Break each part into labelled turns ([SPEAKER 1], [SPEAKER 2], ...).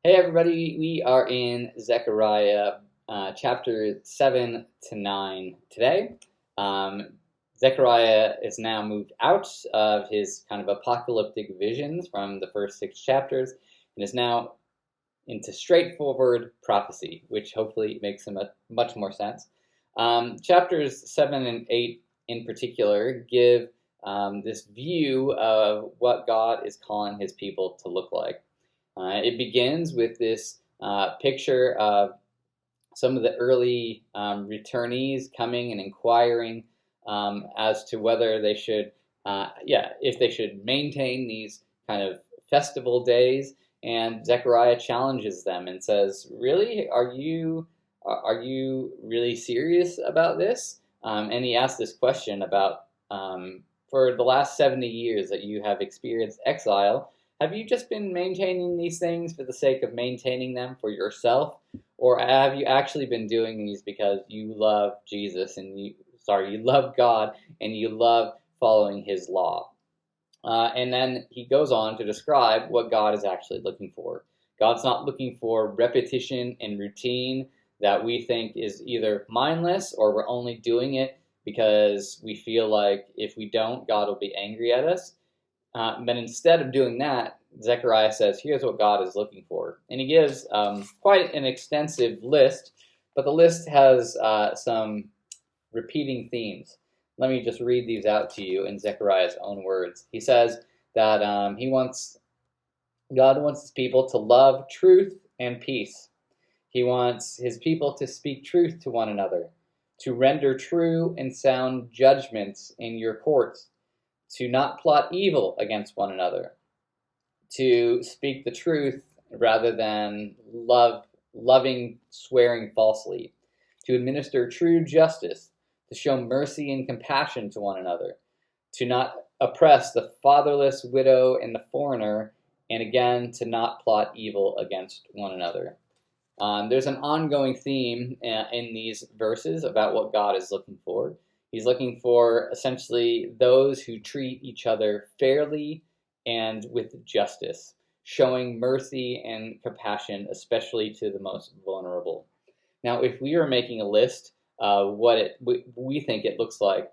[SPEAKER 1] Hey everybody, we are in Zechariah chapter 7 to 9 today. Um, Zechariah is now moved out of his kind of apocalyptic visions from the first 6 chapters and is now into straightforward prophecy, which hopefully makes much more sense. Chapters 7 and 8 in particular give this view of what God is calling his people to look like. It begins with this picture of some of the early returnees coming and inquiring as to whether they should, if they should maintain these kind of festival days. And Zechariah challenges them and says, "Really, are you really serious about this?" And he asks this question about, for the last 70 years that you have experienced exile, have you just been maintaining these things for the sake of maintaining them for yourself? Or have you actually been doing these because you love Jesus and you love God and you love following his law? And then he goes on to describe what God is actually looking for. God's not looking for repetition and routine that we think is either mindless or we're only doing it because we feel like if we don't, God will be angry at us. But instead of doing that, Zechariah says, here's what God is looking for. And he gives quite an extensive list, but the list has some repeating themes. Let me just read these out to you in Zechariah's own words. He says that God wants his people to love truth and peace. He wants his people to speak truth to one another, to render true and sound judgments in your courts, to not plot evil against one another, to speak the truth rather than loving swearing falsely, to administer true justice, to show mercy and compassion to one another, to not oppress the fatherless, widow, and the foreigner, and again, to not plot evil against one another. There's an ongoing theme in these verses about what God is looking for. He's looking for essentially those who treat each other fairly and with justice, showing mercy and compassion, especially to the most vulnerable. Now, if we were making a list of what we think it looks like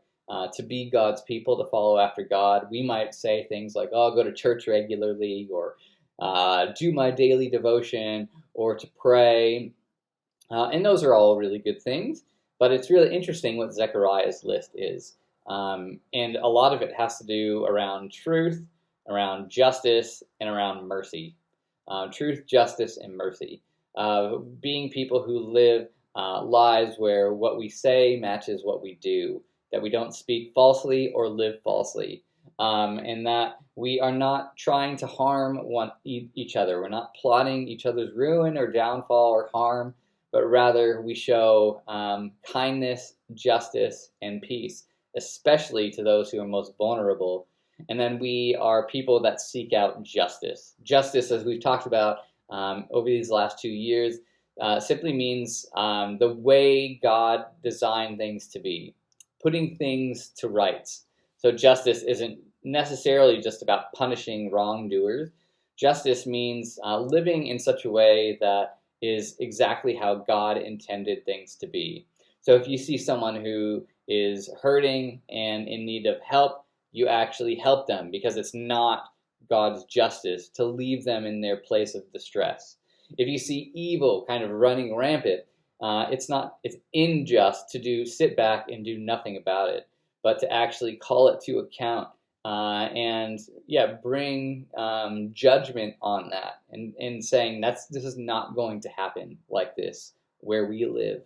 [SPEAKER 1] to be God's people, to follow after God, we might say things like, oh, I'll go to church regularly, or do my daily devotion, or to pray. And those are all really good things. But it's really interesting what Zechariah's list is. And a lot of it has to do around truth, around justice, and around mercy. Truth, justice, and mercy. Being people who live lives where what we say matches what we do, that we don't speak falsely or live falsely, and that we are not trying to harm each other. We're not plotting each other's ruin or downfall or harm, but rather we show kindness, justice, and peace, especially to those who are most vulnerable. And then we are people that seek out justice. Justice, as we've talked about over these last 2 years, simply means the way God designed things to be, putting things to rights. So justice isn't necessarily just about punishing wrongdoers. Justice means living in such a way that is exactly how God intended things to be. So if you see someone who is hurting and in need of help, you actually help them because it's not God's justice to leave them in their place of distress. If you see evil kind of running rampant, it's unjust to sit back and do nothing about it, but to actually call it to account and bring judgment on that, and saying this is not going to happen like this where we live.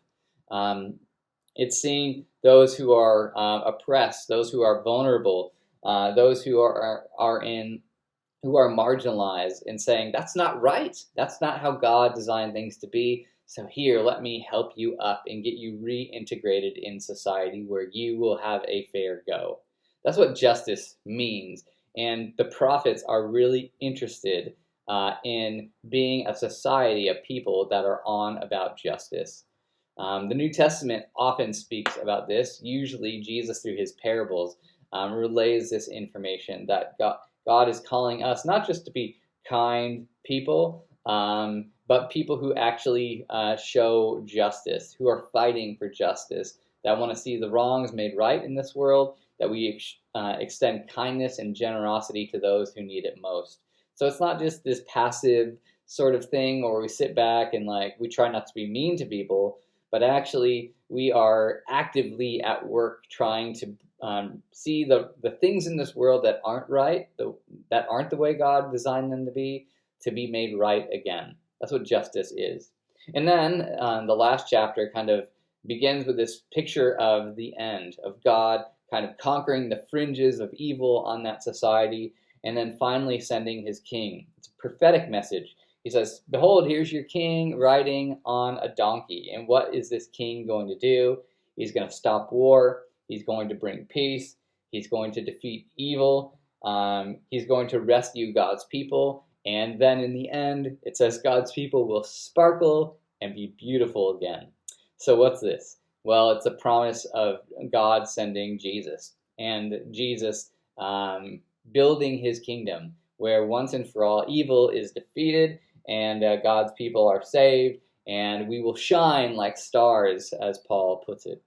[SPEAKER 1] It's seeing those who are oppressed, those who are vulnerable, those who are marginalized, and saying that's not right. That's not how God designed things to be. So here, let me help you up and get you reintegrated in society where you will have a fair go. That's what justice means. And the prophets are really interested in being a society of people that are on about justice. The New Testament often speaks about this. Usually Jesus, through his parables, relays this information that God is calling us not just to be kind people, but people who actually show justice, who are fighting for justice, that want to see the wrongs made right in this world, that we extend kindness and generosity to those who need it most. So it's not just this passive sort of thing, or we sit back and we try not to be mean to people, but actually we are actively at work trying to see the things in this world that aren't right, that aren't the way God designed them to be made right again. That's what justice is. And then the last chapter kind of begins with this picture of the end, of God kind of conquering the fringes of evil on that society, and then finally sending his king. It's a prophetic message. He says, behold, here's your king riding on a donkey. And what is this king going to do? He's going to stop war. He's going to bring peace. He's going to defeat evil. He's going to rescue God's people. And then in the end, it says God's people will sparkle and be beautiful again. So what's this? Well, it's a promise of God sending Jesus, and Jesus building his kingdom, where once and for all evil is defeated, and God's people are saved, and we will shine like stars, as Paul puts it.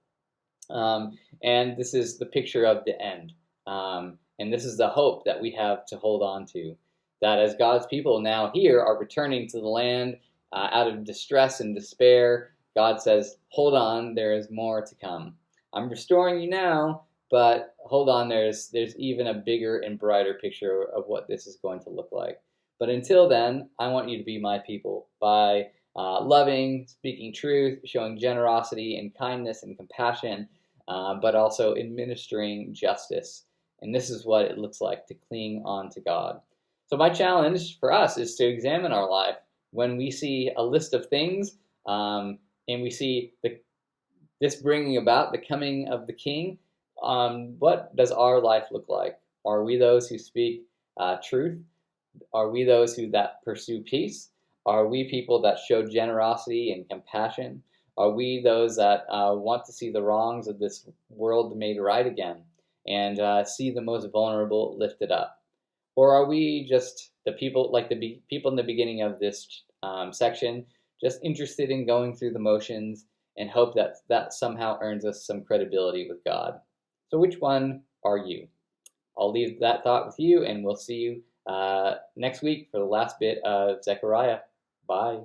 [SPEAKER 1] And this is the picture of the end. And this is the hope that we have to hold on to, that as God's people now here are returning to the land out of distress and despair, God says, hold on, there is more to come. I'm restoring you now, but hold on, there's even a bigger and brighter picture of what this is going to look like. But until then, I want you to be my people by loving, speaking truth, showing generosity and kindness and compassion, but also administering justice. And this is what it looks like to cling on to God. So my challenge for us is to examine our life when we see a list of things and we see this bringing about the coming of the King. What does our life look like? Are we those who speak truth? Are we those that pursue peace? Are we people that show generosity and compassion? Are we those that want to see the wrongs of this world made right again and see the most vulnerable lifted up? Or are we just the people, like the people in the beginning of this section, just interested in going through the motions and hope that somehow earns us some credibility with God? So which one are you? I'll leave that thought with you, and we'll see you next week for the last bit of Zechariah. Bye.